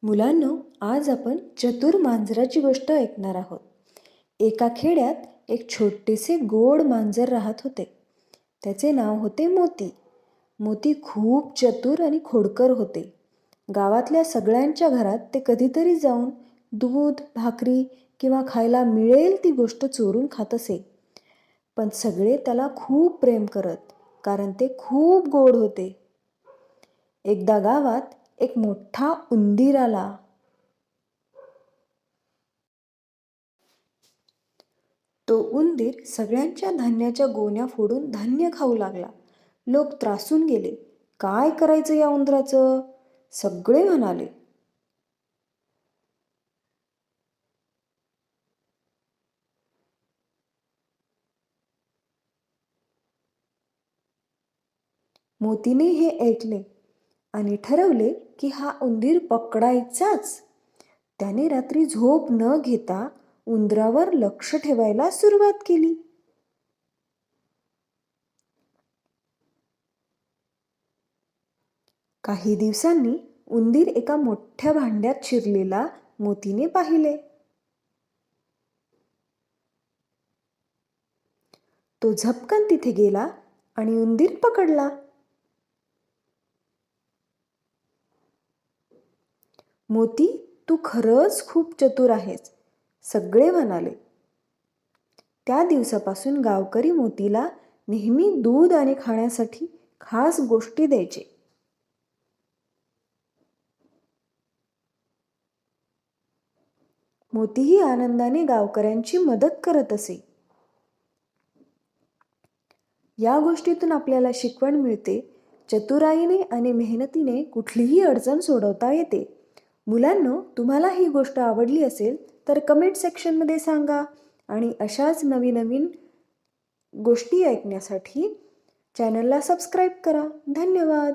मुलांनो, आज आपण चतुर मांजराची गोष्ट ऐकणार आहोत. एका खेड्यात एक छोटेसे गोड मांजर राहत होते. त्याचे नाव होते मोती. मोती खूप चतुर आणि खोडकर होते. गावातल्या सगळ्यांच्या घरात ते कधीतरी जाऊन दूध, भाकरी किंवा खायला मिळेल ती गोष्ट चोरून खात असे. पण सगळे त्याला खूप प्रेम करत, कारण ते खूप गोड होते. एकदा गावात एक मोठा उंदीर आला. तो उंदीर सगळ्यांच्या धान्याच्या गोण्या फोडून धान्य खाऊ लागला. लोक त्रासून गेले. काय करायचं या उंदराचं? सगळे म्हणाले. मोतीने हे ऐकले आणि ठरवले की हा उंदीर पकडायचाच. त्याने रात्री झोप न घेता उंदरावर लक्ष ठेवायला सुरुवात केली. काही दिवसांनी उंदीर एका मोठ्या भांड्यात शिरलेला मोतीने पाहिले. तो झपकन तिथे गेला आणि उंदीर पकडला. मोती, तू खरंच खूप चतुर आहेस, सगळे म्हणाले. त्या दिवसापासून गावकरी मोतीला नेहमी दूध आणि खाण्यासाठी खास गोष्टी द्यायचे. मोतीही आनंदाने गावकऱ्यांची मदत करत असे. या गोष्टीतून आपल्याला शिकवण मिळते, चतुराईने आणि मेहनतीने कुठलीही अडचण सोडवता येते. मुलांनो, तुम्हाला ही गोष्ट आवडली असेल तर कमेंट सेक्शनमध्ये सांगा आणि अशाच नवीन नवीन गोष्टी ऐकण्यासाठी चॅनलला सबस्क्राईब करा. धन्यवाद.